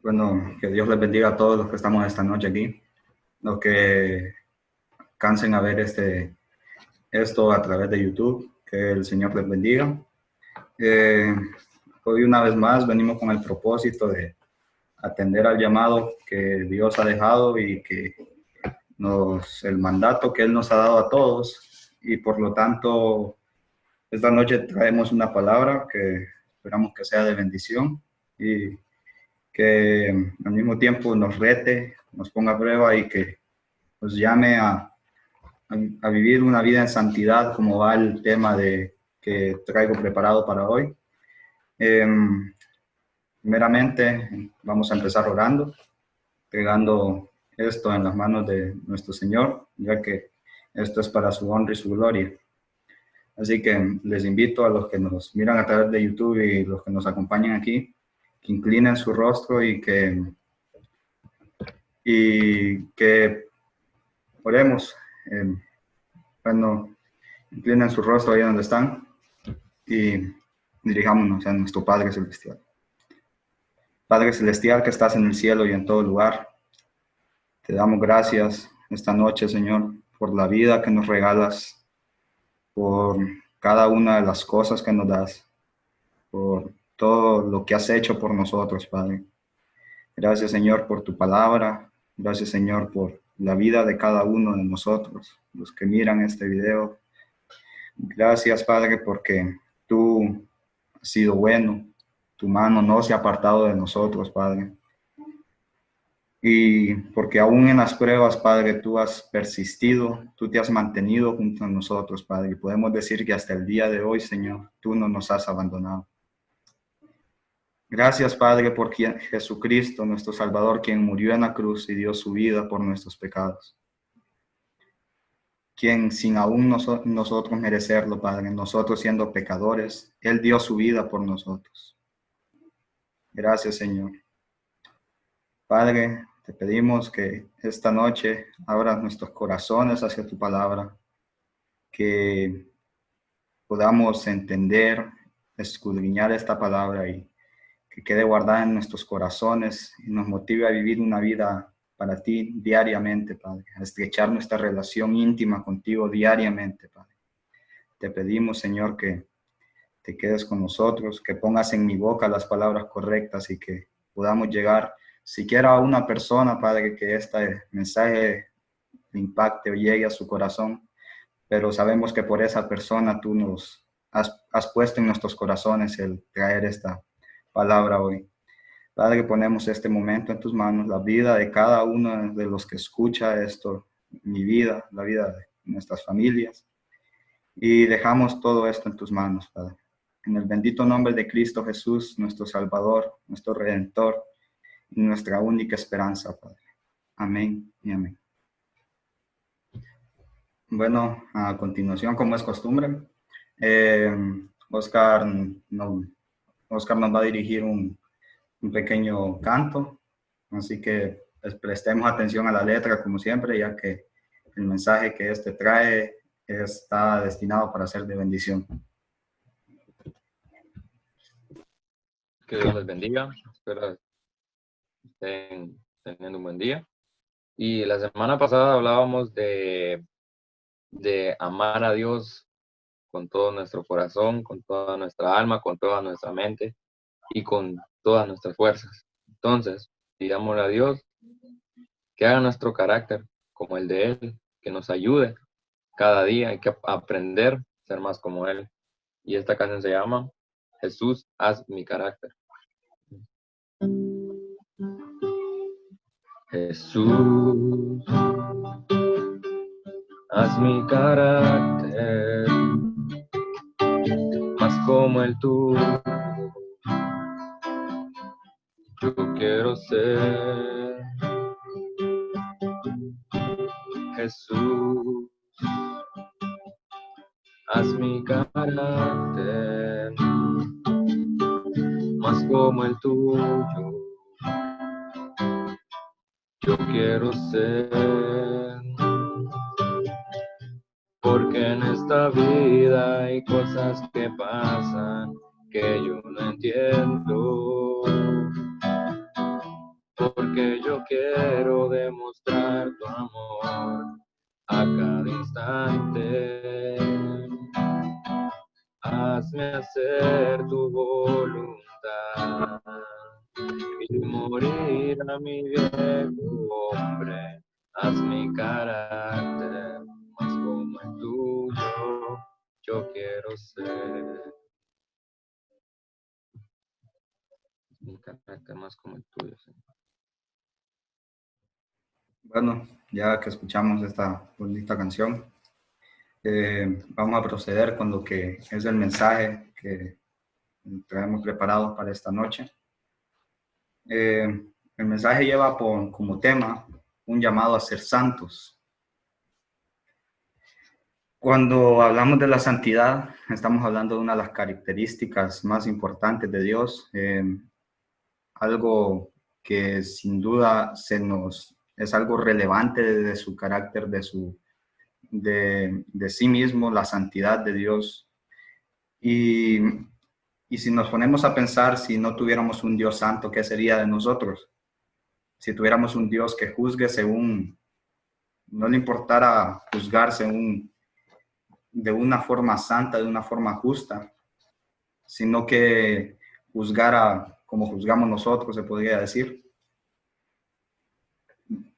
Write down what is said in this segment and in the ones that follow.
Bueno, que Dios les bendiga a todos los que estamos esta noche aquí, los que cansen a ver esto a través de YouTube, que el Señor les bendiga. Hoy una vez más venimos con el propósito de atender al llamado que Dios ha dejado y que el mandato que Él nos ha dado a todos, y por lo tanto esta noche traemos una palabra que esperamos que sea de bendición y que al mismo tiempo nos rete, nos ponga a prueba y que nos llame a vivir una vida en santidad, como va el tema que traigo preparado para hoy. Primeramente, vamos a empezar orando, entregando esto en las manos de nuestro Señor, ya que esto es para su honra y su gloria. Así que les invito a los que nos miran a través de YouTube y los que nos acompañan aquí, que inclinen su rostro y que oremos. Bueno, inclinen su rostro ahí donde están y dirijámonos a nuestro Padre Celestial. Padre Celestial que estás en el cielo y en todo lugar, te damos gracias esta noche, Señor, por la vida que nos regalas, por cada una de las cosas que nos das, por todo lo que has hecho por nosotros, Padre. Gracias, Señor, por tu palabra. Gracias, Señor, por la vida de cada uno de nosotros, los que miran este video. Gracias, Padre, porque tú has sido bueno. Tu mano no se ha apartado de nosotros, Padre. Y porque aún en las pruebas, Padre, tú has persistido, tú te has mantenido junto a nosotros, Padre. Y podemos decir que hasta el día de hoy, Señor, tú no nos has abandonado. Gracias, Padre, por Jesucristo, nuestro Salvador, quien murió en la cruz y dio su vida por nuestros pecados. Quien sin aún nosotros merecerlo, Padre, nosotros siendo pecadores, Él dio su vida por nosotros. Gracias, Señor. Padre, te pedimos que esta noche abras nuestros corazones hacia tu palabra, que podamos entender, escudriñar esta palabra y que quede guardada en nuestros corazones y nos motive a vivir una vida para ti diariamente, Padre, a estrechar nuestra relación íntima contigo diariamente, Padre. Te pedimos, Señor, que te quedes con nosotros, que pongas en mi boca las palabras correctas y que podamos llegar siquiera a una persona, Padre, que este mensaje le impacte o llegue a su corazón, pero sabemos que por esa persona tú nos has puesto en nuestros corazones el traer esta palabra hoy. Padre, ponemos este momento en tus manos, la vida de cada uno de los que escucha esto, mi vida, la vida de nuestras familias, y dejamos todo esto en tus manos, Padre. En el bendito nombre de Cristo Jesús, nuestro Salvador, nuestro Redentor, y nuestra única esperanza, Padre. Amén y amén. Bueno, a continuación, como es costumbre, Oscar nos va a dirigir un pequeño canto, así que prestemos atención a la letra como siempre, ya que el mensaje que este trae está destinado para ser de bendición. Que Dios les bendiga, espero estén teniendo un buen día. Y la semana pasada hablábamos de amar a Dios con todo nuestro corazón, con toda nuestra alma, con toda nuestra mente y con todas nuestras fuerzas. Entonces, pidámosle a Dios que haga nuestro carácter como el de Él, que nos ayude cada día. Hay que aprender a ser más como Él. Y esta canción se llama Jesús, haz mi carácter. Jesús, haz mi carácter más como el tuyo. Yo quiero ser Jesús, haz mi carácter más como el tuyo. Yo quiero ser, porque en esta vida hay cosas que pasan que yo no entiendo. porque yo quiero demostrar tu amor a cada instante. Hazme hacer tu voluntad y morir a mi viejo hombre. Haz mi carácter más como el tuyo, yo quiero ser. Mi carácter más como el tuyo, Señor. Bueno, ya que escuchamos esta bonita canción, vamos a proceder con lo que es el mensaje que traemos preparado para esta noche. El mensaje lleva como tema un llamado a ser santos. Cuando hablamos de la santidad, estamos hablando de una de las características más importantes de Dios, algo que sin duda es algo relevante de su carácter, de sí mismo, la santidad de Dios. Y si nos ponemos a pensar, si no tuviéramos un Dios santo, ¿qué sería de nosotros? Si tuviéramos un Dios que juzgue según, no le importara juzgar de una forma santa, de una forma justa, sino que juzgara como juzgamos nosotros, se podría decir.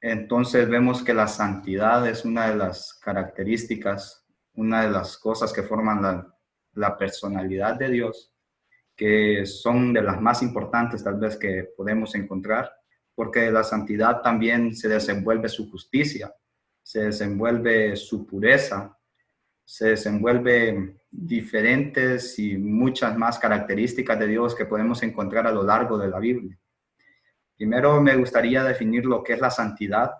Entonces vemos que la santidad es una de las características, una de las cosas que forman la personalidad de Dios, que son de las más importantes tal vez que podemos encontrar, porque de la santidad también se desenvuelve su justicia, se desenvuelve su pureza, se desenvuelve diferentes y muchas más características de Dios que podemos encontrar a lo largo de la Biblia. Primero me gustaría definir lo que es la santidad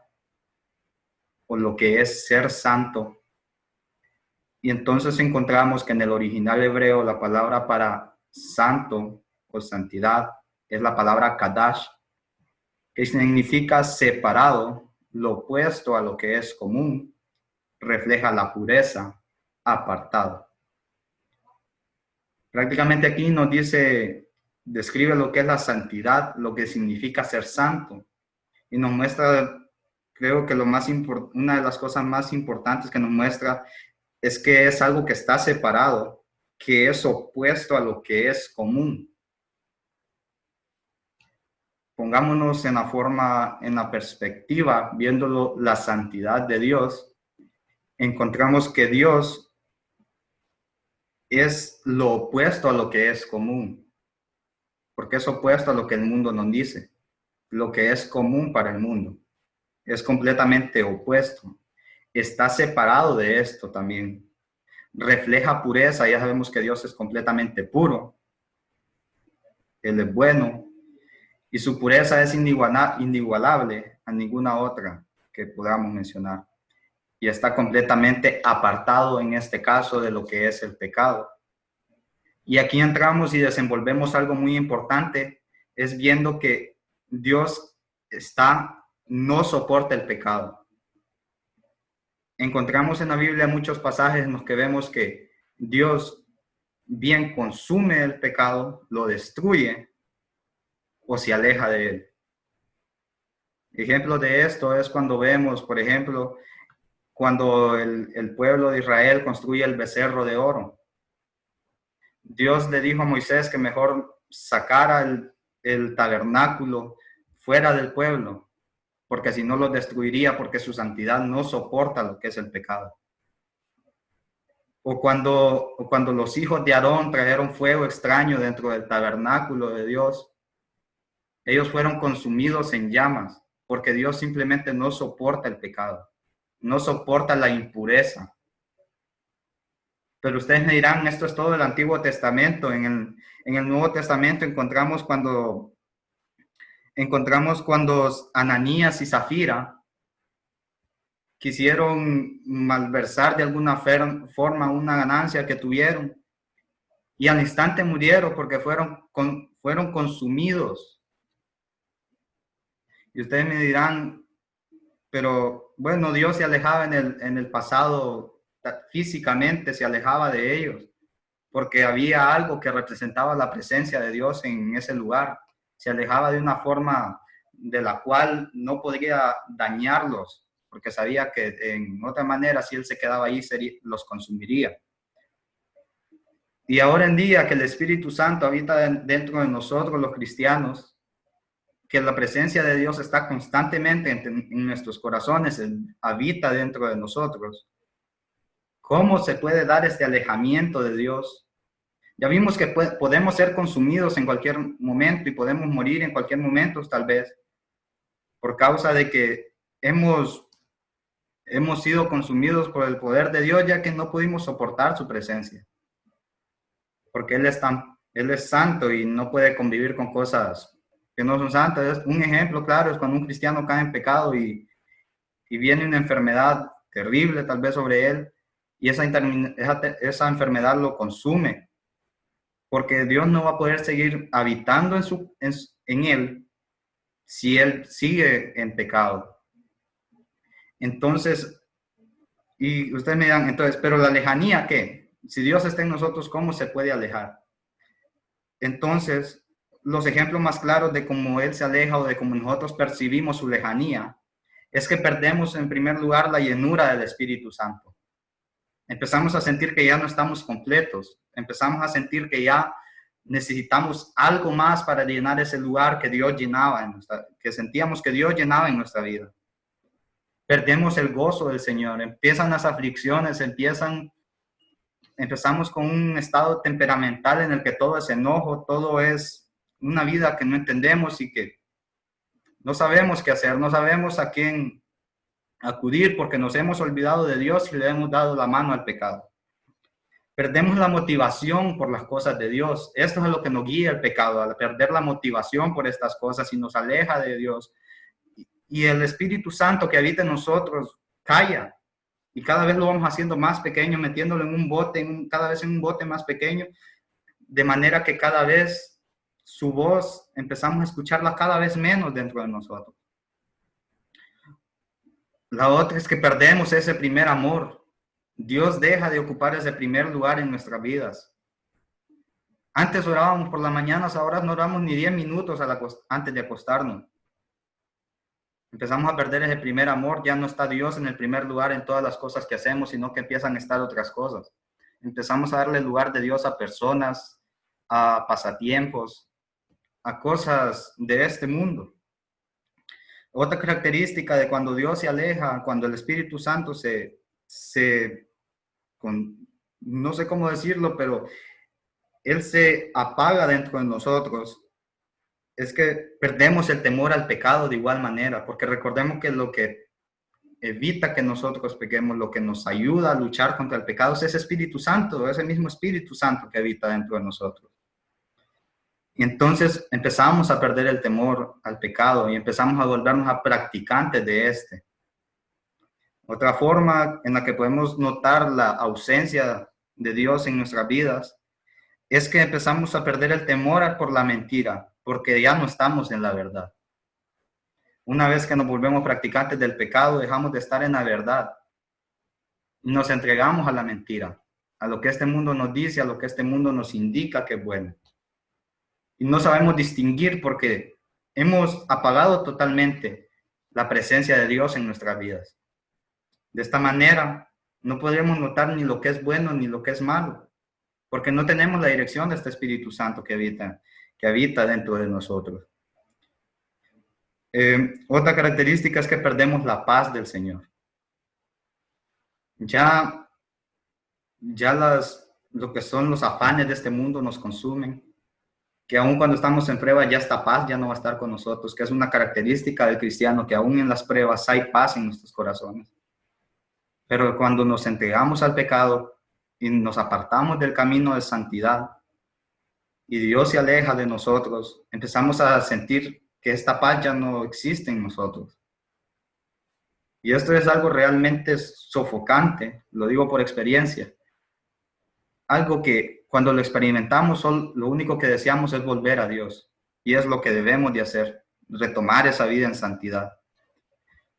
o lo que es ser santo. Y entonces encontramos que en el original hebreo la palabra para santo o santidad es la palabra kadash, que significa separado, lo opuesto a lo que es común, refleja la pureza, apartado. Prácticamente aquí nos describe lo que es la santidad, lo que significa ser santo, y nos muestra, creo que una de las cosas más importantes que nos muestra es que es algo que está separado, que es opuesto a lo que es común. Pongámonos en la perspectiva, viéndolo la santidad de Dios, encontramos que Dios es lo opuesto a lo que es común, porque es opuesto a lo que el mundo nos dice. Lo que es común para el mundo es completamente opuesto. Está separado de esto también. Refleja pureza, ya sabemos que Dios es completamente puro. Él es bueno y su pureza es inigualable a ninguna otra que podamos mencionar. Y está completamente apartado en este caso de lo que es el pecado. Y aquí entramos y desenvolvemos algo muy importante, es viendo que Dios no soporta el pecado. Encontramos en la Biblia muchos pasajes en los que vemos que Dios bien consume el pecado, lo destruye o se aleja de él. Ejemplo de esto es cuando vemos, por ejemplo, cuando el pueblo de Israel construye el becerro de oro. Dios le dijo a Moisés que mejor sacara el tabernáculo fuera del pueblo, porque si no lo destruiría, porque su santidad no soporta lo que es el pecado. O cuando los hijos de Aarón trajeron fuego extraño dentro del tabernáculo de Dios, ellos fueron consumidos en llamas, porque Dios simplemente no soporta el pecado, no soporta la impureza. Pero ustedes me dirán, esto es todo el Antiguo Testamento. En el Nuevo Testamento encontramos cuando Ananías y Zafira quisieron malversar de alguna forma una ganancia que tuvieron y al instante murieron porque fueron consumidos. Y ustedes me dirán, pero bueno, Dios se alejaba en el pasado, físicamente se alejaba de ellos, porque había algo que representaba la presencia de Dios en ese lugar. Se alejaba de una forma de la cual no podría dañarlos, porque sabía que en otra manera, si él se quedaba ahí, los consumiría. Y ahora en día que el Espíritu Santo habita dentro de nosotros, los cristianos, que la presencia de Dios está constantemente en nuestros corazones, habita dentro de nosotros. ¿Cómo se puede dar este alejamiento de Dios? Ya vimos que podemos ser consumidos en cualquier momento y podemos morir en cualquier momento, tal vez, por causa de que hemos sido consumidos por el poder de Dios, ya que no pudimos soportar su presencia. Porque Él es santo y no puede convivir con cosas que no son santas. Un ejemplo claro es cuando un cristiano cae en pecado y viene una enfermedad terrible tal vez sobre él, y esa enfermedad lo consume, porque Dios no va a poder seguir habitando en él si él sigue en pecado. Entonces, y ustedes me dirán, entonces, pero la lejanía, ¿qué? Si Dios está en nosotros, ¿cómo se puede alejar? Entonces, los ejemplos más claros de cómo Él se aleja o de cómo nosotros percibimos su lejanía es que perdemos en primer lugar la llenura del Espíritu Santo. Empezamos a sentir que ya no estamos completos. Empezamos a sentir que ya necesitamos algo más para llenar ese lugar que Dios llenaba, que sentíamos que Dios llenaba en nuestra vida. Perdemos el gozo del Señor. Empiezan las aflicciones, empezamos con un estado temperamental en el que todo es enojo, todo es una vida que no entendemos y que no sabemos qué hacer, no sabemos a quién acudir porque nos hemos olvidado de Dios y le hemos dado la mano al pecado. Perdemos la motivación por las cosas de Dios. Esto es lo que nos guía el pecado, al perder la motivación por estas cosas y nos aleja de Dios. Y el Espíritu Santo que habita en nosotros calla. Y cada vez lo vamos haciendo más pequeño, metiéndolo en un bote, cada vez en un bote más pequeño, de manera que cada vez su voz empezamos a escucharla cada vez menos dentro de nosotros. La otra es que perdemos ese primer amor. Dios deja de ocupar ese primer lugar en nuestras vidas. Antes orábamos por las mañanas, ahora no oramos ni 10 minutos antes de acostarnos. Empezamos a perder ese primer amor, ya no está Dios en el primer lugar en todas las cosas que hacemos, sino que empiezan a estar otras cosas. Empezamos a darle lugar de Dios a personas, a pasatiempos, a cosas de este mundo. Otra característica de cuando Dios se aleja, cuando el Espíritu Santo no sé cómo decirlo, pero Él se apaga dentro de nosotros, es que perdemos el temor al pecado de igual manera, porque recordemos que lo que evita que nosotros pequemos, lo que nos ayuda a luchar contra el pecado es ese Espíritu Santo, ese mismo Espíritu Santo que habita dentro de nosotros. Y entonces empezamos a perder el temor al pecado y empezamos a volvernos a practicantes de este. Otra forma en la que podemos notar la ausencia de Dios en nuestras vidas es que empezamos a perder el temor por la mentira, porque ya no estamos en la verdad. Una vez que nos volvemos practicantes del pecado, dejamos de estar en la verdad. Nos entregamos a la mentira, a lo que este mundo nos dice, a lo que este mundo nos indica que es bueno. Y no sabemos distinguir porque hemos apagado totalmente la presencia de Dios en nuestras vidas. De esta manera, no podremos notar ni lo que es bueno ni lo que es malo, porque no tenemos la dirección de este Espíritu Santo que habita dentro de nosotros. Otra característica es que perdemos la paz del Señor. Ya lo que son los afanes de este mundo nos consumen, que aun cuando estamos en prueba ya esta paz ya no va a estar con nosotros, que es una característica del cristiano, que aún en las pruebas hay paz en nuestros corazones. Pero cuando nos entregamos al pecado y nos apartamos del camino de santidad y Dios se aleja de nosotros, empezamos a sentir que esta paz ya no existe en nosotros. Y esto es algo realmente sofocante, lo digo por experiencia. Algo que cuando lo experimentamos, lo único que deseamos es volver a Dios. Y es lo que debemos de hacer, retomar esa vida en santidad.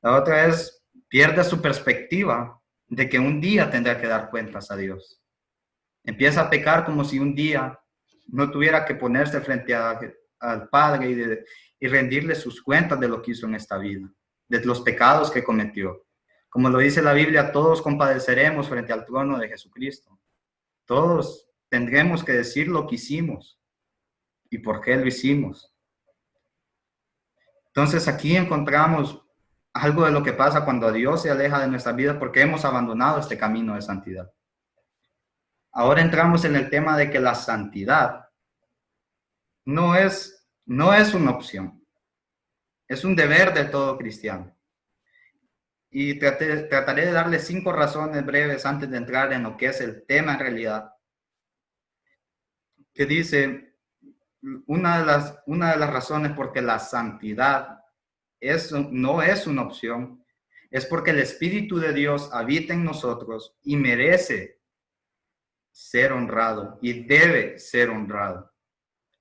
La otra es, pierde su perspectiva de que un día tendrá que dar cuentas a Dios. Empieza a pecar como si un día no tuviera que ponerse frente a al Padre y rendirle sus cuentas de lo que hizo en esta vida, de los pecados que cometió. Como lo dice la Biblia, todos compadeceremos frente al trono de Jesucristo. Todos tendremos que decir lo que hicimos y por qué lo hicimos. Entonces aquí encontramos algo de lo que pasa cuando Dios se aleja de nuestra vida porque hemos abandonado este camino de santidad. Ahora entramos en el tema de que la santidad no es una opción, es un deber de todo cristiano. Y trataré de darle 5 razones breves antes de entrar en lo que es el tema en realidad. Que dice, una de las razones por que la santidad no es una opción, es porque el Espíritu de Dios habita en nosotros y merece ser honrado y debe ser honrado.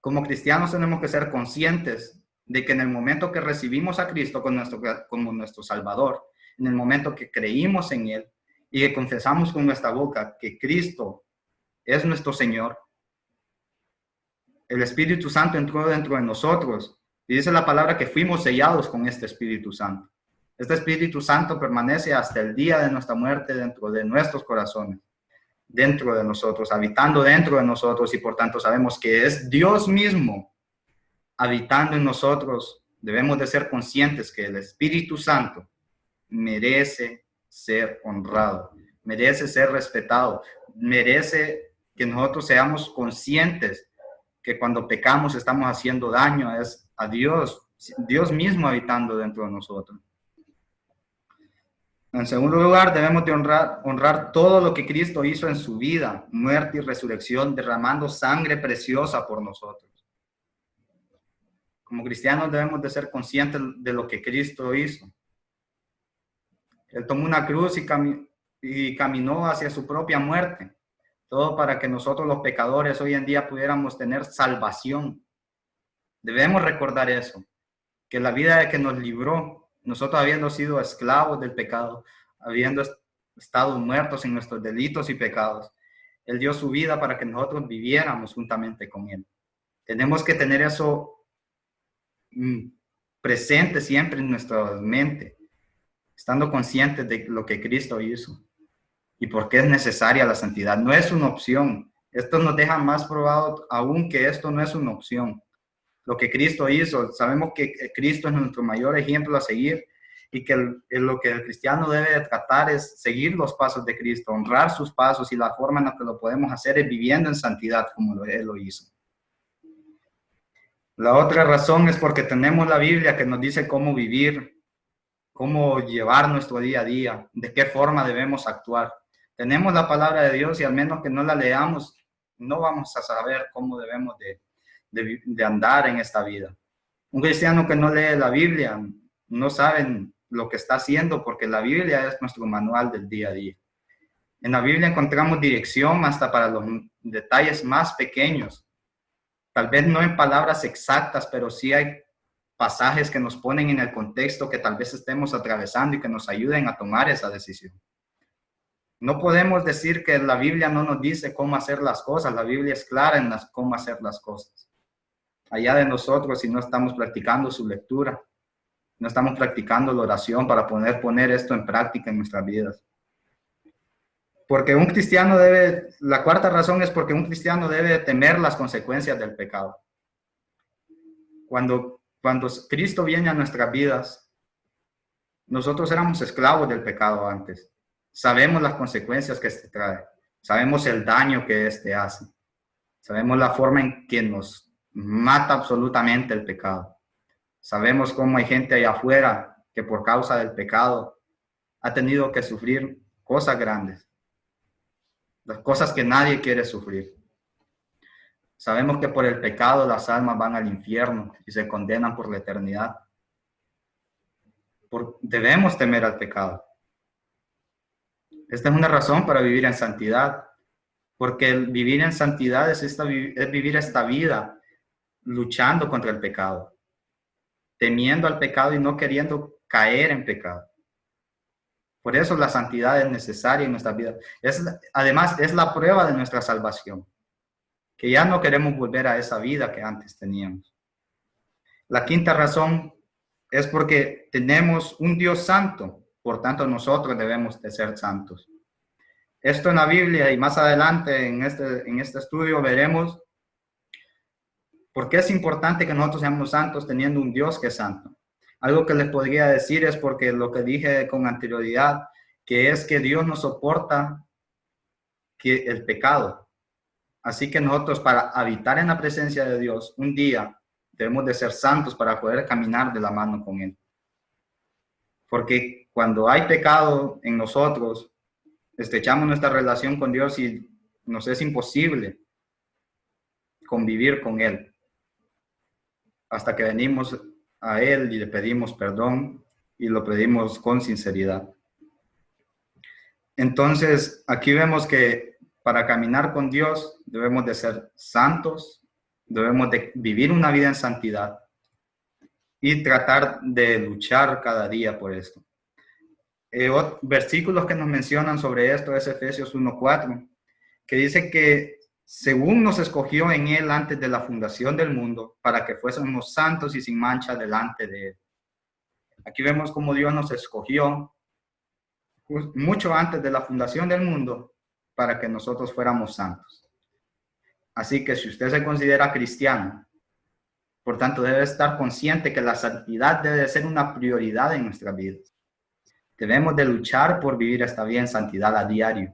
Como cristianos tenemos que ser conscientes de que en el momento que recibimos a Cristo como nuestro Salvador, en el momento que creímos en Él y que confesamos con nuestra boca que Cristo es nuestro Señor, el Espíritu Santo entró dentro de nosotros y dice la palabra que fuimos sellados con este Espíritu Santo. Este Espíritu Santo permanece hasta el día de nuestra muerte dentro de nuestros corazones, dentro de nosotros, habitando dentro de nosotros, y por tanto sabemos que es Dios mismo habitando en nosotros. Debemos de ser conscientes que el Espíritu Santo merece ser honrado, merece ser respetado, merece que nosotros seamos conscientes que cuando pecamos estamos haciendo daño a Dios, Dios mismo habitando dentro de nosotros. En segundo lugar, debemos de honrar todo lo que Cristo hizo en su vida, muerte y resurrección, derramando sangre preciosa por nosotros. Como cristianos debemos de ser conscientes de lo que Cristo hizo. Él tomó una cruz y caminó hacia su propia muerte. Todo para que nosotros los pecadores hoy en día pudiéramos tener salvación. Debemos recordar eso, que la vida de que nos libró, nosotros habiendo sido esclavos del pecado, habiendo estado muertos en nuestros delitos y pecados, Él dio su vida para que nosotros viviéramos juntamente con Él. Tenemos que tener eso presente siempre en nuestra mente, estando conscientes de lo que Cristo hizo y por qué es necesaria la santidad. No es una opción. Esto nos deja más probado aún que esto no es una opción. Lo que Cristo hizo, sabemos que Cristo es nuestro mayor ejemplo a seguir y que lo que el cristiano debe de tratar es seguir los pasos de Cristo, honrar sus pasos, y la forma en la que lo podemos hacer es viviendo en santidad como Él lo hizo. La otra razón es porque tenemos la Biblia que nos dice cómo vivir, cómo llevar nuestro día a día, de qué forma debemos actuar. Tenemos la palabra de Dios y al menos que no la leamos, no vamos a saber cómo debemos de andar en esta vida. Un cristiano que no lee la Biblia no sabe lo que está haciendo, porque la Biblia es nuestro manual del día a día. En la Biblia encontramos dirección hasta para los detalles más pequeños. Tal vez no en palabras exactas, pero sí hay pasajes que nos ponen en el contexto que tal vez estemos atravesando y que nos ayuden a tomar esa decisión. No podemos decir que la Biblia no nos dice cómo hacer las cosas. La Biblia es clara en cómo hacer las cosas. Allá de nosotros, si no estamos practicando su lectura, no estamos practicando la oración para poner esto en práctica en nuestras vidas. Porque un cristiano la cuarta razón es porque un cristiano debe temer las consecuencias del pecado. Cuando Cristo viene a nuestras vidas, nosotros éramos esclavos del pecado antes. Sabemos las consecuencias que este trae. Sabemos el daño que este hace. Sabemos la forma en que nos mata absolutamente el pecado. Sabemos cómo hay gente allá afuera que por causa del pecado ha tenido que sufrir cosas grandes. Las cosas que nadie quiere sufrir. Sabemos que por el pecado las almas van al infierno y se condenan por la eternidad. Debemos temer al pecado. Esta es una razón para vivir en santidad, porque el vivir en santidad es vivir esta vida luchando contra el pecado, temiendo al pecado y no queriendo caer en pecado. Por eso la santidad es necesaria en nuestra vida. Además, es la prueba de nuestra salvación, que ya no queremos volver a esa vida que antes teníamos. La quinta razón es porque tenemos un Dios santo, por tanto nosotros debemos de ser santos. Esto en la Biblia y más adelante en este estudio veremos por qué es importante que nosotros seamos santos teniendo un Dios que es santo. Algo que les podría decir es porque lo que dije con anterioridad, que es que Dios no soporta el pecado. Así que nosotros para habitar en la presencia de Dios un día debemos de ser santos para poder caminar de la mano con Él. Porque cuando hay pecado en nosotros, estrechamos nuestra relación con Dios y nos es imposible convivir con Él. Hasta que venimos a Él y le pedimos perdón y lo pedimos con sinceridad. Entonces, aquí vemos que para caminar con Dios debemos de ser santos, debemos de vivir una vida en santidad y tratar de luchar cada día por esto. Versículos que nos mencionan sobre esto es Efesios 1:4, que dice que según nos escogió en Él antes de la fundación del mundo, para que fuésemos santos y sin mancha delante de Él. Aquí vemos cómo Dios nos escogió mucho antes de la fundación del mundo para que nosotros fuéramos santos. Así que si usted se considera cristiano, por tanto debe estar consciente que la santidad debe ser una prioridad en nuestras vidas. Debemos de luchar por vivir esta vida en santidad a diario.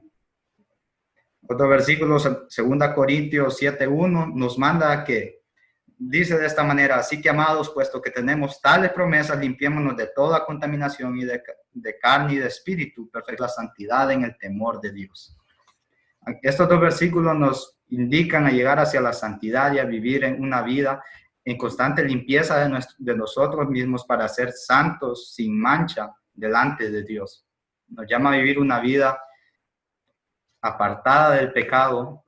Otro versículo, 2 Corintios 7:1, nos manda que dice de esta manera: así que amados, puesto que tenemos tales promesas, limpiémonos de toda contaminación y de carne y de espíritu, perfecta la santidad en el temor de Dios. Estos dos versículos nos indican a llegar hacia la santidad y a vivir en una vida en constante limpieza de nosotros mismos para ser santos sin mancha delante de Dios. Nos llama a vivir una vida apartada del pecado,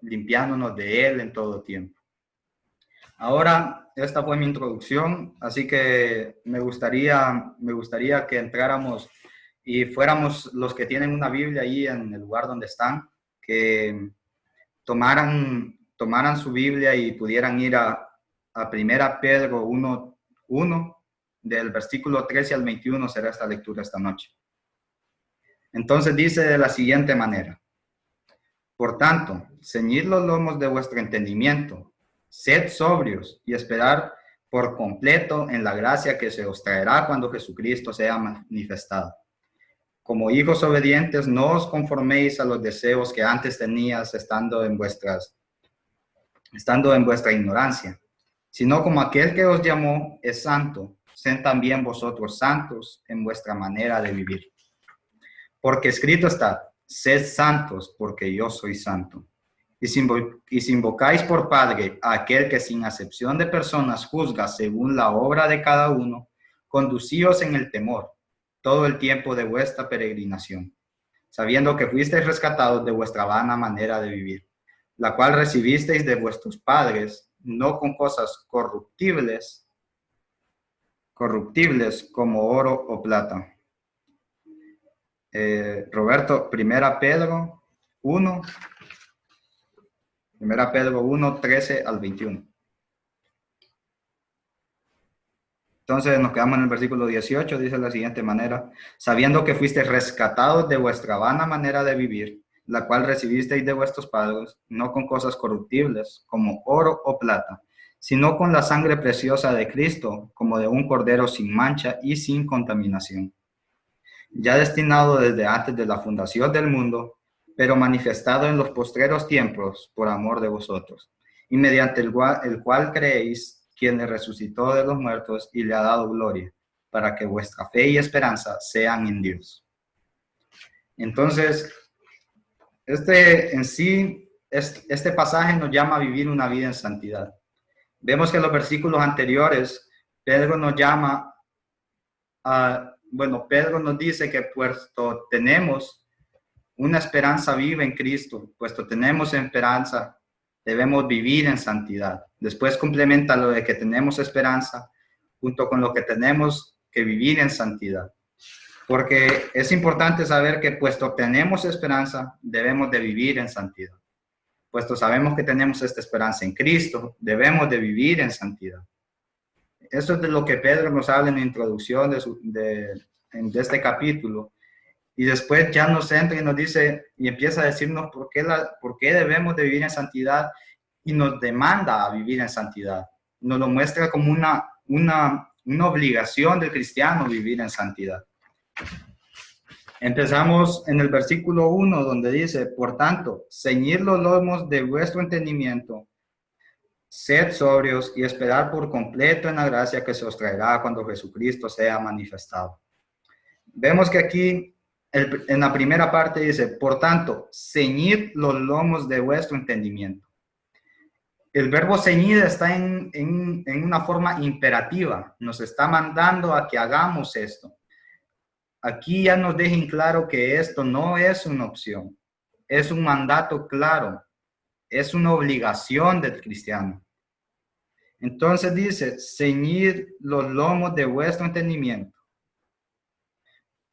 limpiándonos de él en todo tiempo. Ahora, esta fue mi introducción, así que me gustaría que entráramos y fuéramos los que tienen una Biblia ahí en el lugar donde están, que tomaran su Biblia y pudieran ir a 1 Pedro 1:1, del versículo 13 al 21 será esta lectura esta noche. Entonces dice de la siguiente manera: por tanto, ceñid los lomos de vuestro entendimiento, sed sobrios y esperar por completo en la gracia que se os traerá cuando Jesucristo sea manifestado. Como hijos obedientes, no os conforméis a los deseos que antes tenías estando en vuestra ignorancia, sino como aquel que os llamó es santo, sed también vosotros santos en vuestra manera de vivir. Porque escrito está: sed santos, porque yo soy santo. Y si invocáis por Padre a aquel que sin acepción de personas juzga según la obra de cada uno, conducíos en el temor todo el tiempo de vuestra peregrinación, sabiendo que fuisteis rescatados de vuestra vana manera de vivir, la cual recibisteis de vuestros padres, no con cosas corruptibles como oro o plata. Roberto, 1 Pedro 1, 13 al 21. Entonces nos quedamos en el versículo 18, dice de la siguiente manera: sabiendo que fuisteis rescatados de vuestra vana manera de vivir, la cual recibisteis de vuestros padres, no con cosas corruptibles como oro o plata, sino con la sangre preciosa de Cristo, como de un cordero sin mancha y sin contaminación, ya destinado desde antes de la fundación del mundo, pero manifestado en los postreros tiempos por amor de vosotros, y mediante el cual creéis, quien le resucitó de los muertos y le ha dado gloria, para que vuestra fe y esperanza sean en Dios. Entonces, este pasaje nos llama a vivir una vida en santidad. Vemos que en los versículos anteriores, Pedro nos dice que puesto tenemos una esperanza viva en Cristo, puesto tenemos esperanza, debemos vivir en santidad. Después complementa lo de que tenemos esperanza junto con lo que tenemos que vivir en santidad. Porque es importante saber que puesto tenemos esperanza, debemos de vivir en santidad. Puesto sabemos que tenemos esta esperanza en Cristo, debemos de vivir en santidad. Eso es de lo que Pedro nos habla en la introducción de este capítulo. Y después ya nos entra y nos dice, y empieza a decirnos por qué debemos de vivir en santidad, y nos demanda a vivir en santidad. Nos lo muestra como una obligación del cristiano vivir en santidad. Empezamos en el versículo 1, donde dice, por tanto, ceñid los lomos de vuestro entendimiento, sed sobrios y esperad por completo en la gracia que se os traerá cuando Jesucristo sea manifestado. Vemos que aquí, en la primera parte dice, por tanto, ceñid los lomos de vuestro entendimiento. El verbo ceñir está en una forma imperativa, nos está mandando a que hagamos esto. Aquí ya nos dejen claro que esto no es una opción, es un mandato claro, es una obligación del cristiano. Entonces dice, ceñid los lomos de vuestro entendimiento.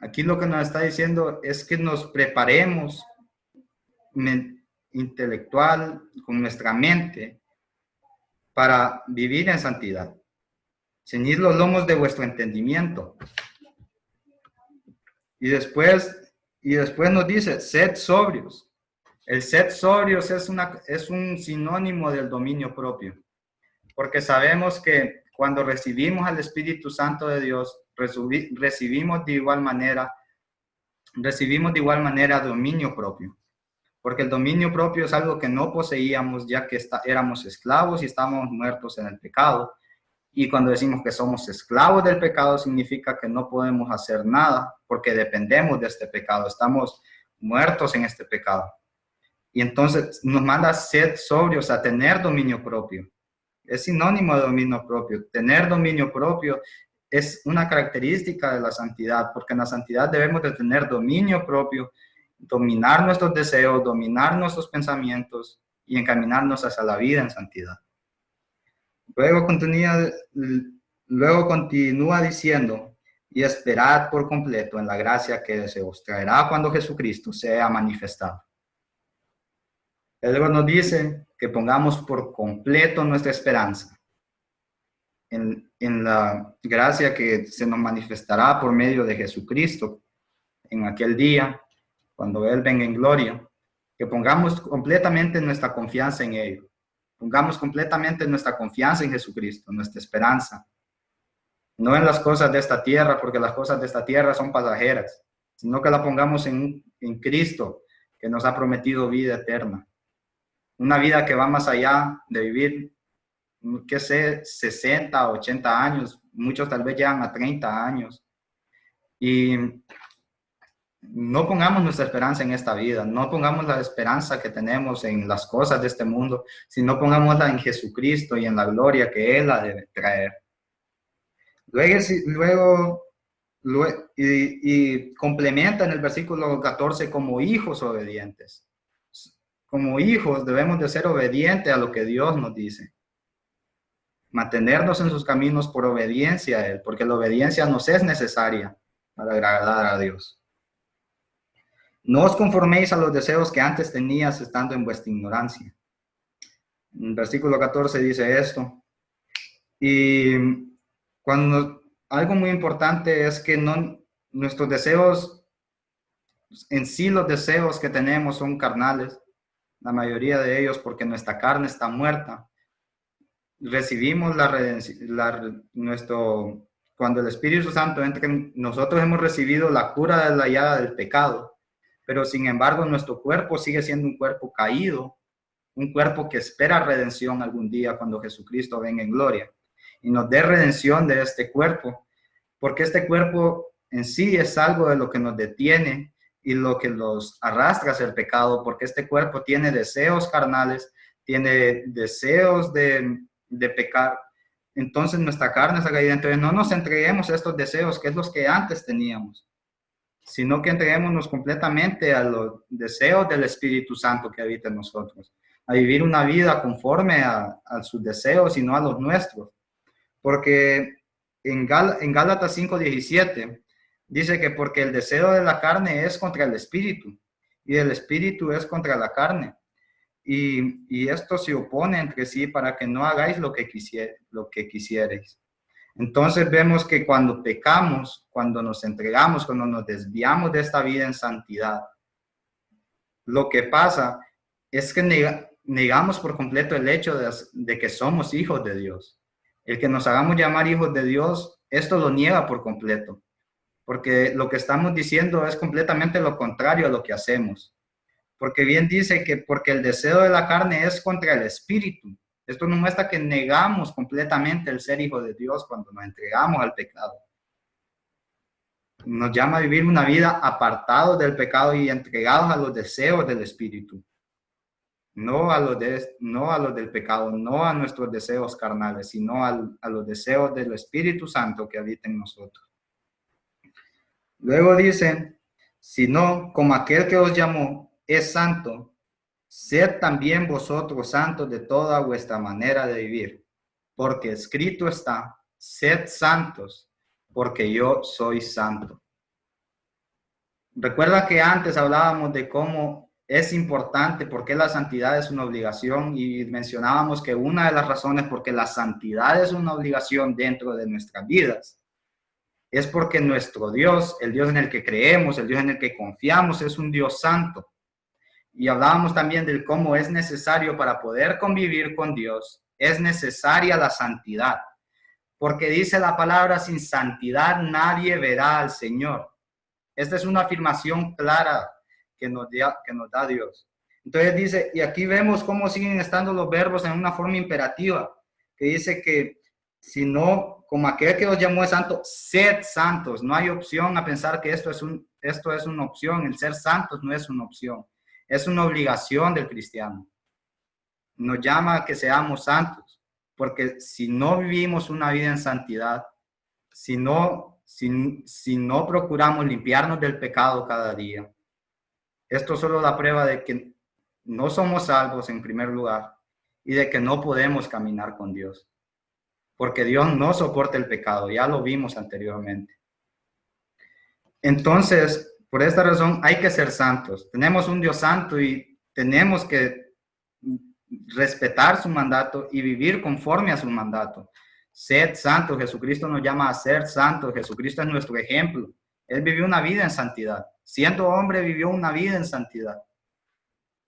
Aquí lo que nos está diciendo es que nos preparemos intelectual, con nuestra mente, para vivir en santidad. Ceñid los lomos de vuestro entendimiento. Y después nos dice, sed sobrios. El sed sobrios es un sinónimo del dominio propio. Porque sabemos que cuando recibimos al Espíritu Santo de Dios, recibimos de igual manera dominio propio. Porque el dominio propio es algo que no poseíamos, ya que éramos esclavos y estábamos muertos en el pecado. Y cuando decimos que somos esclavos del pecado, significa que no podemos hacer nada porque dependemos de este pecado. Estamos muertos en este pecado. Y entonces nos manda a ser sobrios, a tener dominio propio. Es sinónimo de dominio propio. Tener dominio propio es una característica de la santidad, porque en la santidad debemos de tener dominio propio, dominar nuestros deseos, dominar nuestros pensamientos y encaminarnos hacia la vida en santidad. Luego continúa diciendo, y esperad por completo en la gracia que se os traerá cuando Jesucristo sea manifestado. Luego nos dice que pongamos por completo nuestra esperanza en la gracia que se nos manifestará por medio de Jesucristo en aquel día, cuando Él venga en gloria, que pongamos completamente nuestra confianza en ello. Pongamos completamente nuestra confianza en Jesucristo, nuestra esperanza. No en las cosas de esta tierra, porque las cosas de esta tierra son pasajeras, sino que la pongamos en Cristo, que nos ha prometido vida eterna. Una vida que va más allá de vivir, qué sé, 60, 80 años, muchos tal vez llegan a 30 años. Y no pongamos nuestra esperanza en esta vida, no pongamos la esperanza que tenemos en las cosas de este mundo, sino pongámosla en Jesucristo y en la gloria que Él ha de traer. Luego complementa en el versículo 14 como hijos obedientes. Como hijos debemos de ser obedientes a lo que Dios nos dice. Mantenernos en sus caminos por obediencia a Él, porque la obediencia nos es necesaria para agradar a Dios. No os conforméis a los deseos que antes tenías estando en vuestra ignorancia. En el versículo 14 dice esto. Y algo muy importante es que nuestros deseos, en sí los deseos que tenemos son carnales, la mayoría de ellos porque nuestra carne está muerta. Recibimos la redención, cuando el Espíritu Santo entra, nosotros hemos recibido la cura de la llaga del pecado, pero sin embargo nuestro cuerpo sigue siendo un cuerpo caído, un cuerpo que espera redención algún día cuando Jesucristo venga en gloria y nos dé redención de este cuerpo, porque este cuerpo en sí es algo de lo que nos detiene y lo que los arrastra hacia el pecado, porque este cuerpo tiene deseos carnales, tiene deseos de pecar. Entonces nuestra carne está caída. Entonces no nos entreguemos a estos deseos, que es los que antes teníamos, sino que entreguémonos completamente a los deseos del Espíritu Santo que habita en nosotros, a vivir una vida conforme a sus deseos y no a los nuestros. Porque en Gálatas 5:17 dice que porque el deseo de la carne es contra el espíritu y el espíritu es contra la carne. Y esto se opone entre sí para que no hagáis lo que quisierais. Entonces vemos que cuando pecamos, cuando nos entregamos, cuando nos desviamos de esta vida en santidad, lo que pasa es que negamos por completo el hecho de que somos hijos de Dios. El que nos hagamos llamar hijos de Dios, esto lo niega por completo, porque lo que estamos diciendo es completamente lo contrario a lo que hacemos. Porque bien dice que porque el deseo de la carne es contra el espíritu. Esto nos muestra que negamos completamente el ser hijo de Dios cuando nos entregamos al pecado. Nos llama a vivir una vida apartados del pecado y entregados a los deseos del espíritu. No a los del pecado, no a nuestros deseos carnales, sino a los deseos del Espíritu Santo que habita en nosotros. Luego dice, sino como aquel que os llamó es santo, sed también vosotros santos de toda vuestra manera de vivir, porque escrito está, sed santos, porque yo soy santo. Recuerda que antes hablábamos de cómo es importante, porque la santidad es una obligación, y mencionábamos que una de las razones por qué la santidad es una obligación dentro de nuestras vidas es porque nuestro Dios, el Dios en el que creemos, el Dios en el que confiamos, es un Dios santo. Y hablábamos también de cómo es necesario para poder convivir con Dios, es necesaria la santidad, porque dice la palabra, sin santidad nadie verá al Señor. Esta es una afirmación clara que nos da Dios. Entonces dice, y aquí vemos cómo siguen estando los verbos en una forma imperativa, que dice que si no, como aquel que os llamó es santo, sed santos. No hay opción a pensar que esto es una opción. El ser santos no es una opción. Es una obligación del cristiano. Nos llama a que seamos santos, porque si no vivimos una vida en santidad, si no procuramos limpiarnos del pecado cada día, esto solo da prueba de que no somos salvos en primer lugar y de que no podemos caminar con Dios. Porque Dios no soporta el pecado, ya lo vimos anteriormente. Entonces, por esta razón hay que ser santos. Tenemos un Dios santo y tenemos que respetar su mandato y vivir conforme a su mandato. Sed santos, Jesucristo nos llama a ser santos, Jesucristo es nuestro ejemplo. Él vivió una vida en santidad. Siendo hombre, vivió una vida en santidad.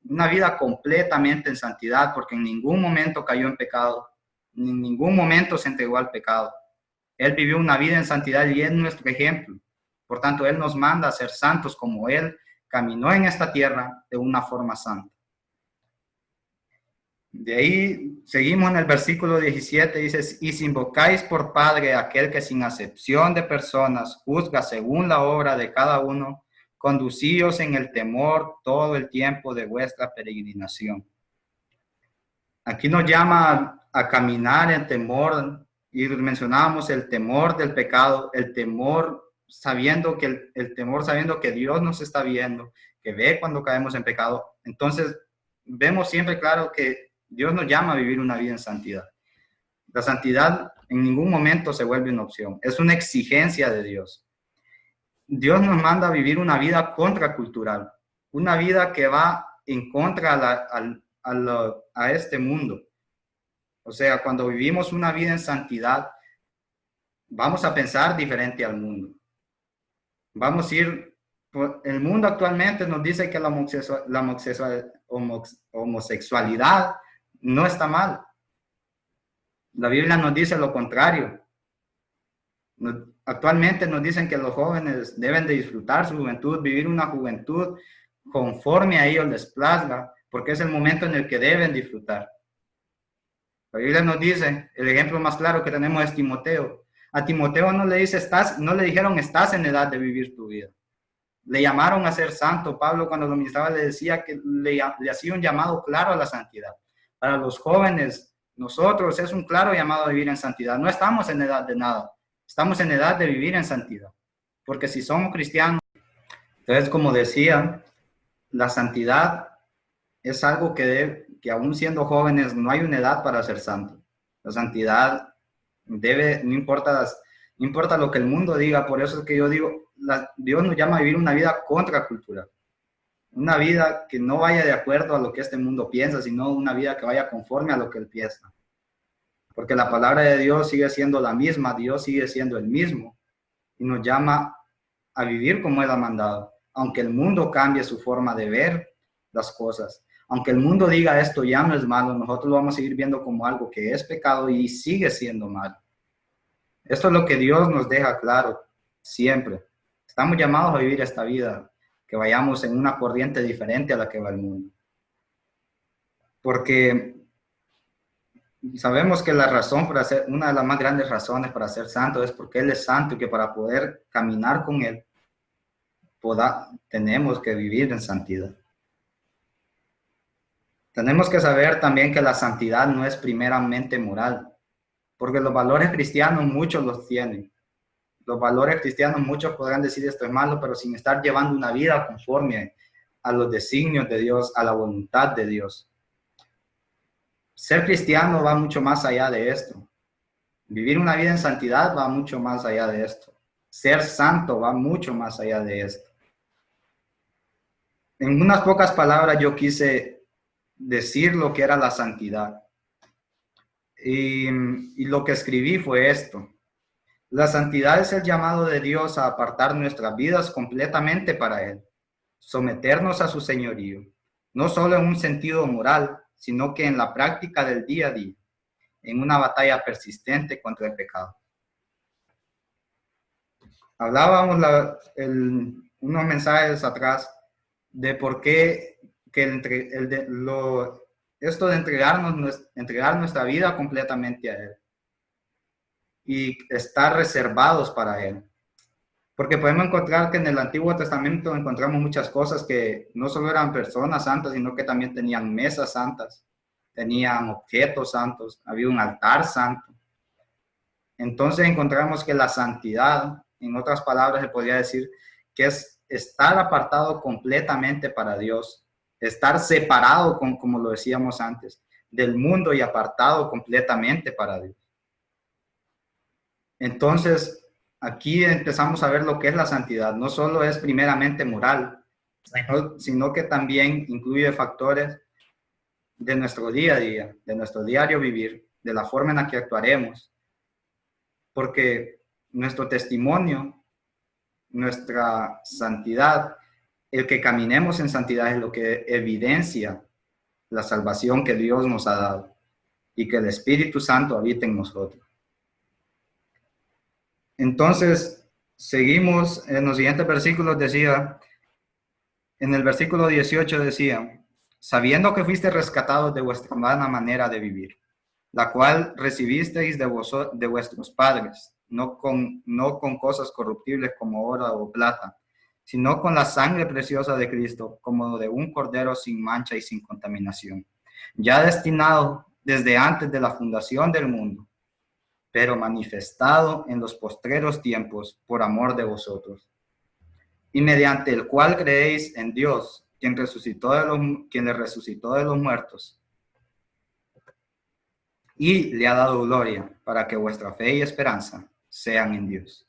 Una vida completamente en santidad, porque en ningún momento cayó en pecado. En ningún momento se entregó al pecado. Él vivió una vida en santidad y es nuestro ejemplo. Por tanto, Él nos manda a ser santos como Él caminó en esta tierra de una forma santa. De ahí seguimos en el versículo 17, dice, y si invocáis por Padre a aquel que sin acepción de personas juzga según la obra de cada uno, conducíos en el temor todo el tiempo de vuestra peregrinación. Aquí nos llama a caminar en temor, y mencionábamos el temor del pecado, el temor sabiendo que Dios nos está viendo, que ve cuando caemos en pecado. Entonces, vemos siempre claro que Dios nos llama a vivir una vida en santidad. La santidad en ningún momento se vuelve una opción, es una exigencia de Dios. Dios nos manda a vivir una vida contracultural, una vida que va en contra a este mundo. O sea, cuando vivimos una vida en santidad, vamos a pensar diferente al mundo. Vamos a ir, el mundo actualmente nos dice que la homosexualidad no está mal. La Biblia nos dice lo contrario. Actualmente nos dicen que los jóvenes deben de disfrutar su juventud, vivir una juventud conforme a ellos les plazga, porque es el momento en el que deben disfrutar. La Biblia nos dice, el ejemplo más claro que tenemos es Timoteo. A Timoteo no le dijeron, estás en edad de vivir tu vida. Le llamaron a ser santo. Pablo, cuando lo ministraba, le decía que le hacía un llamado claro a la santidad. Para los jóvenes, nosotros es un claro llamado a vivir en santidad. No estamos en edad de nada. Estamos en edad de vivir en santidad. Porque si somos cristianos, entonces, como decía, la santidad es algo que aún siendo jóvenes, no hay una edad para ser santo. La santidad no importa lo que el mundo diga. Por eso es que yo digo, Dios nos llama a vivir una vida contracultural. Una vida que no vaya de acuerdo a lo que este mundo piensa, sino una vida que vaya conforme a lo que Él piensa. porque la palabra de Dios sigue siendo la misma, Dios sigue siendo el mismo y nos llama a vivir como Él ha mandado. Aunque el mundo cambie su forma de ver las cosas, aunque el mundo diga esto ya no es malo, nosotros lo vamos a seguir viendo como algo que es pecado y sigue siendo malo. Esto es lo que Dios nos deja claro siempre. Estamos llamados a vivir esta vida, que vayamos en una corriente diferente a la que va el mundo. Porque sabemos que la razón para ser, una de las más grandes razones para ser santo es porque Él es santo y que para poder caminar con Él tenemos que vivir en santidad. Tenemos que saber también que la santidad no es primeramente moral, porque los valores cristianos muchos los tienen. Los valores cristianos muchos podrán decir esto es malo, pero sin estar llevando una vida conforme a los designios de Dios, a la voluntad de Dios. Ser cristiano va mucho más allá de esto. Vivir una vida en santidad va mucho más allá de esto. Ser santo va mucho más allá de esto. En unas pocas palabras yo quise decir lo que era la santidad. Y lo que escribí fue esto. La santidad es el llamado de Dios a apartar nuestras vidas completamente para Él, someternos a su señorío, no solo en un sentido moral, sino que en la práctica del día a día, en una batalla persistente contra el pecado. Hablábamos unos mensajes atrás de por qué esto de entregar nuestra vida completamente a Él y estar reservados para Él. Porque podemos encontrar que en el Antiguo Testamento encontramos muchas cosas que no solo eran personas santas, sino que también tenían mesas santas, tenían objetos santos, había un altar santo. Entonces encontramos que la santidad, en otras palabras, se podría decir que es estar apartado completamente para Dios, estar separado, como lo decíamos antes, del mundo y apartado completamente para Dios. Entonces, aquí empezamos a ver lo que es la santidad. No solo es primeramente moral, sino que también incluye factores de nuestro día a día, de nuestro diario vivir, de la forma en la que actuaremos. Porque nuestro testimonio, nuestra santidad, el que caminemos en santidad es lo que evidencia la salvación que Dios nos ha dado y que el Espíritu Santo habita en nosotros. Entonces, seguimos en los siguientes versículos, decía, en el versículo 18 decía, sabiendo que fuiste rescatados de vuestra vana manera de vivir, la cual recibisteis de vuestros padres, no con cosas corruptibles como oro o plata, sino con la sangre preciosa de Cristo, como de un cordero sin mancha y sin contaminación, ya destinado desde antes de la fundación del mundo, pero manifestado en los postreros tiempos por amor de vosotros, y mediante el cual creéis en Dios, quien le resucitó de los muertos, y le ha dado gloria, para que vuestra fe y esperanza sean en Dios.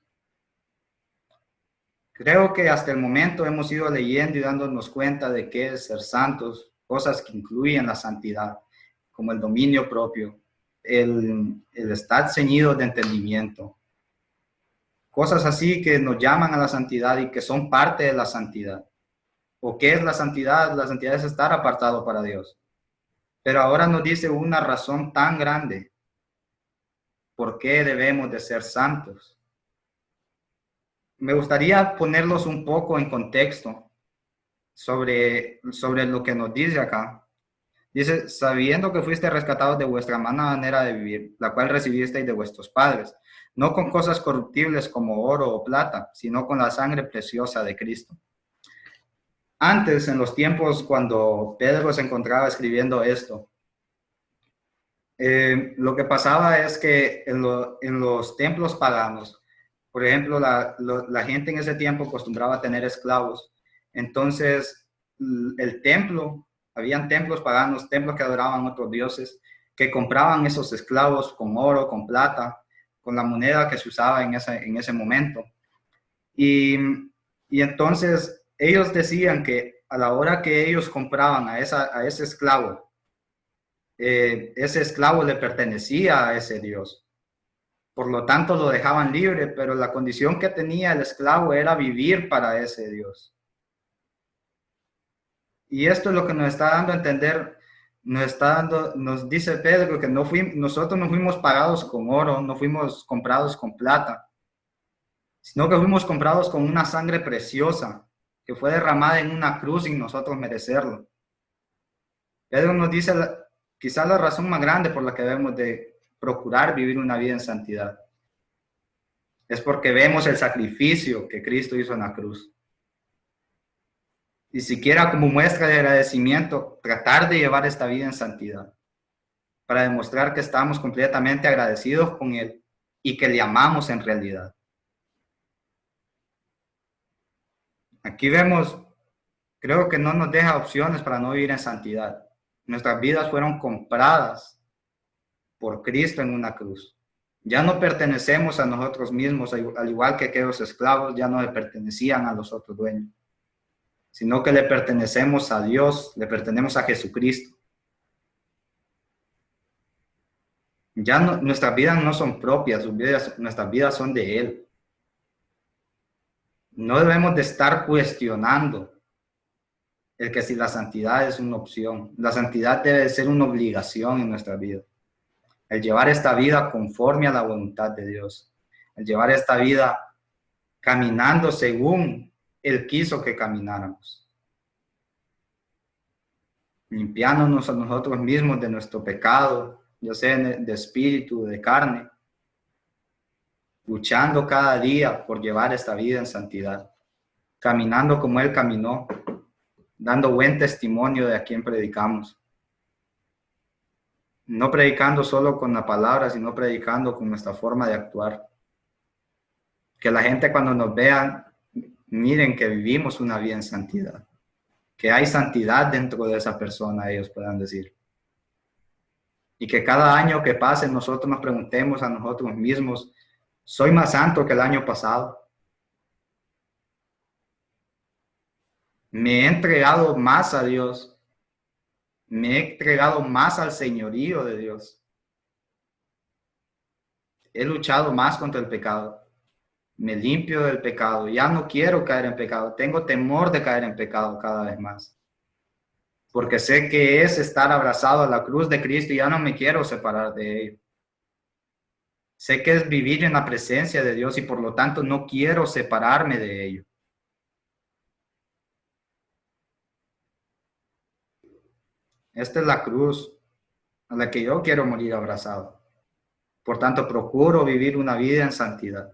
Creo que hasta el momento hemos ido leyendo y dándonos cuenta de qué es ser santos, cosas que incluyen la santidad, como el dominio propio, el estar ceñidos de entendimiento, cosas así que nos llaman a la santidad y que son parte de la santidad. ¿O qué es la santidad? La santidad es estar apartado para Dios. Pero ahora nos dice una razón tan grande por qué debemos de ser santos. Me gustaría ponerlos un poco en contexto sobre lo que nos dice acá. Dice, sabiendo que fuiste rescatados de vuestra mala manera de vivir, la cual recibisteis de vuestros padres, no con cosas corruptibles como oro o plata, sino con la sangre preciosa de Cristo. Antes, en los tiempos cuando Pedro se encontraba escribiendo esto, lo que pasaba es que en los templos paganos, por ejemplo, la gente en ese tiempo acostumbraba a tener esclavos. Entonces, el templo, habían templos paganos, templos que adoraban a otros dioses, que compraban esos esclavos con oro, con plata, con la moneda que se usaba en ese momento. Y entonces ellos decían que a la hora que ellos compraban a ese esclavo, ese esclavo le pertenecía a ese Dios. Por lo tanto, lo dejaban libre, pero la condición que tenía el esclavo era vivir para ese Dios. Y esto es lo que nos está dando a entender, nos dice Pedro que nosotros no fuimos pagados con oro, no fuimos comprados con plata, sino que fuimos comprados con una sangre preciosa que fue derramada en una cruz sin nosotros merecerlo. Pedro nos dice quizás la razón más grande por la que debemos de procurar vivir una vida en santidad. Es porque vemos el sacrificio que Cristo hizo en la cruz. Y siquiera como muestra de agradecimiento, tratar de llevar esta vida en santidad, para demostrar que estamos completamente agradecidos con Él y que le amamos en realidad. Aquí vemos, creo que no nos deja opciones para no vivir en santidad. Nuestras vidas fueron compradas por Cristo en una cruz. Ya no pertenecemos a nosotros mismos, al igual que aquellos esclavos ya no le pertenecían a los otros dueños, sino que le pertenecemos a Dios, le pertenecemos a Jesucristo. Ya no, nuestras vidas no son propias, nuestras vidas son de Él. No debemos de estar cuestionando el que si la santidad es una opción. La santidad debe ser una obligación en nuestra vida. El llevar esta vida conforme a la voluntad de Dios. El llevar esta vida caminando según Él quiso que camináramos. Limpiándonos a nosotros mismos de nuestro pecado, ya sea de espíritu, de carne. Luchando cada día por llevar esta vida en santidad. Caminando como Él caminó. Dando buen testimonio de a quien predicamos. No predicando solo con la palabra, sino predicando con nuestra forma de actuar. Que la gente cuando nos vean, miren que vivimos una vida en santidad. Que hay santidad dentro de esa persona, ellos puedan decir. Y que cada año que pase nosotros nos preguntemos a nosotros mismos, ¿soy más santo que el año pasado? ¿Me he entregado más a Dios? ¿Me he entregado más al señorío de Dios? He luchado más contra el pecado. Me limpio del pecado. Ya no quiero caer en pecado. Tengo temor de caer en pecado cada vez más. Porque sé que es estar abrazado a la cruz de Cristo y ya no me quiero separar de ello. Sé que es vivir en la presencia de Dios y por lo tanto no quiero separarme de ello. Esta es la cruz a la que yo quiero morir abrazado. Por tanto, procuro vivir una vida en santidad,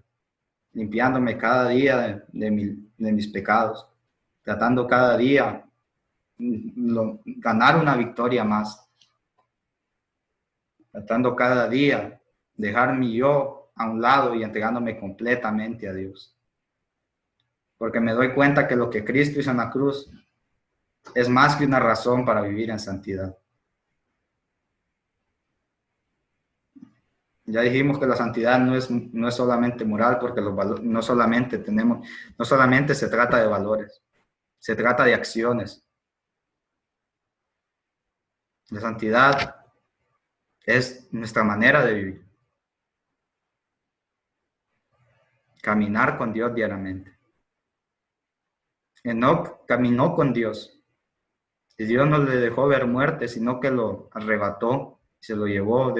limpiándome cada día de mis pecados, tratando cada día ganar una victoria más, tratando cada día dejar mi yo a un lado y entregándome completamente a Dios. Porque me doy cuenta que lo que Cristo hizo en la cruz es más que una razón para vivir en santidad. Ya dijimos que la santidad no es solamente moral, porque los valores, no solamente se trata de valores, se trata de acciones. La santidad es nuestra manera de vivir. Caminar con Dios diariamente. Enoc caminó con Dios. Y Dios no le dejó ver muerte, sino que lo arrebató, se lo llevó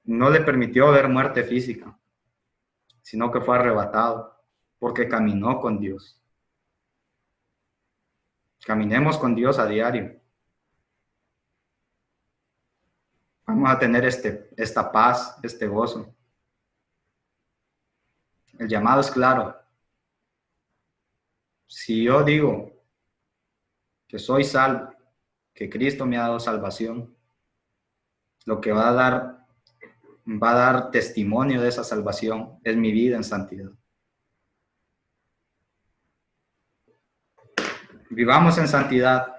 no le permitió ver muerte física, sino que fue arrebatado, porque caminó con Dios. Caminemos con Dios a diario. Vamos a tener esta paz, este gozo. El llamado es claro. Si yo digo que soy salvo, que Cristo me ha dado salvación, lo que va a dar testimonio de esa salvación es mi vida en santidad. Vivamos en santidad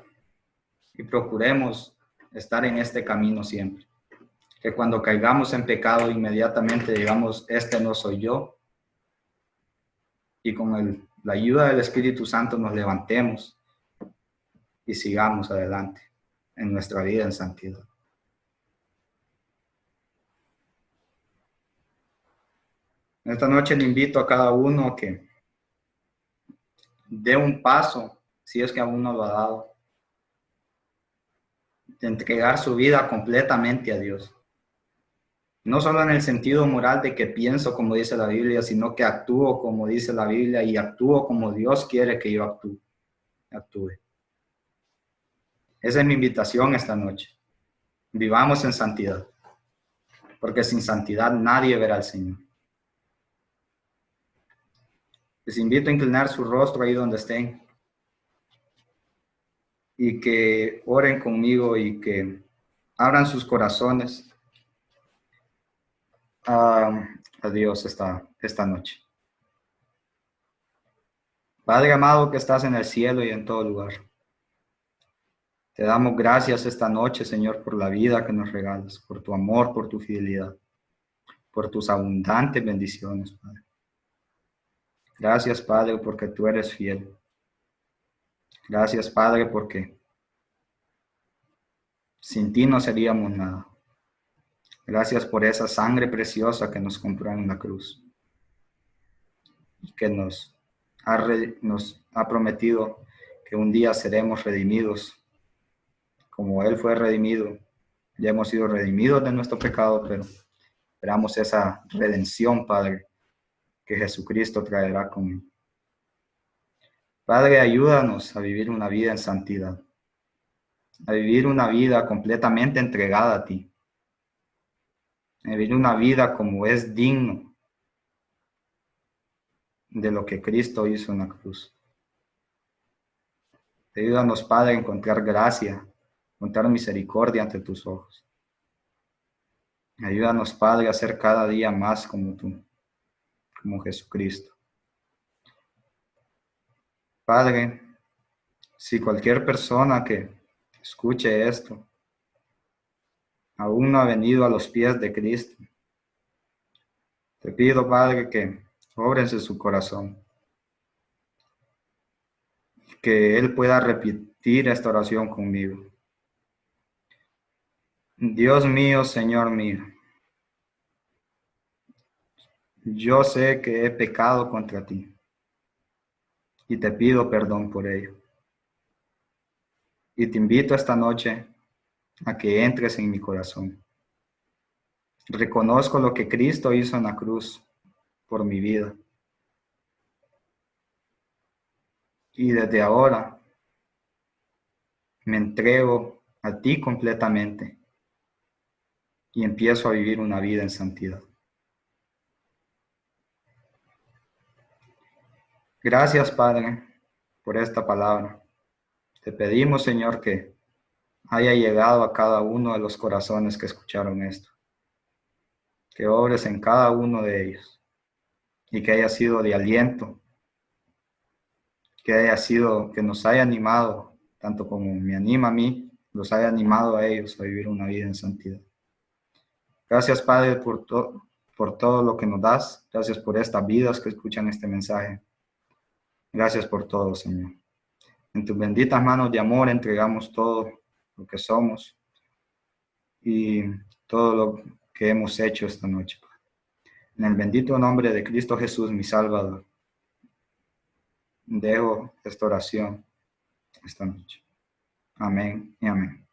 y procuremos estar en este camino siempre. Que cuando caigamos en pecado, inmediatamente digamos, este no soy yo. Y con la ayuda del Espíritu Santo nos levantemos y sigamos adelante en nuestra vida en santidad. Esta noche le invito a cada uno a que dé un paso, si es que aún no lo ha dado, de entregar su vida completamente a Dios. No solo en el sentido moral de que pienso como dice la Biblia, sino que actúo como dice la Biblia y actúo como Dios quiere que yo actúe. Esa es mi invitación esta noche. Vivamos en santidad, porque sin santidad nadie verá al Señor. Les invito a inclinar su rostro ahí donde estén y que oren conmigo y que abran sus corazones a Dios esta noche. Padre amado que estás en el cielo y en todo lugar, te damos gracias esta noche, Señor, por la vida que nos regalas, por tu amor, por tu fidelidad, por tus abundantes bendiciones, Padre. Gracias, Padre, porque tú eres fiel. Gracias, Padre, porque sin ti no seríamos nada. Gracias por esa sangre preciosa que nos compró en la cruz y que nos ha prometido que un día seremos redimidos como Él fue redimido. Ya hemos sido redimidos de nuestro pecado, pero esperamos esa redención, Padre, que Jesucristo traerá conmigo. Padre, ayúdanos a vivir una vida en santidad, a vivir una vida completamente entregada a ti, a vivir una vida como es digno de lo que Cristo hizo en la cruz. Ayúdanos, Padre, a encontrar gracia, encontrar misericordia ante tus ojos. Ayúdanos, Padre, a ser cada día más como tú, como Jesucristo. Padre, si cualquier persona que escuche esto aún no ha venido a los pies de Cristo, te pido, Padre, que obres en su corazón, que Él pueda repetir esta oración conmigo. Dios mío, Señor mío, yo sé que he pecado contra ti y te pido perdón por ello. Y te invito esta noche a que entres en mi corazón. Reconozco lo que Cristo hizo en la cruz por mi vida. Y desde ahora me entrego a ti completamente y empiezo a vivir una vida en santidad. Gracias, Padre, por esta palabra. Te pedimos, Señor, que haya llegado a cada uno de los corazones que escucharon esto. Que obres en cada uno de ellos y que haya sido de aliento, que nos haya animado, tanto como me anima a mí, los haya animado a ellos a vivir una vida en santidad. Gracias, Padre, por todo lo que nos das. Gracias por estas vidas que escuchan este mensaje. Gracias por todo, Señor. En tus benditas manos de amor entregamos todo lo que somos y todo lo que hemos hecho esta noche. En el bendito nombre de Cristo Jesús, mi Salvador, dejo esta oración esta noche. Amén y amén.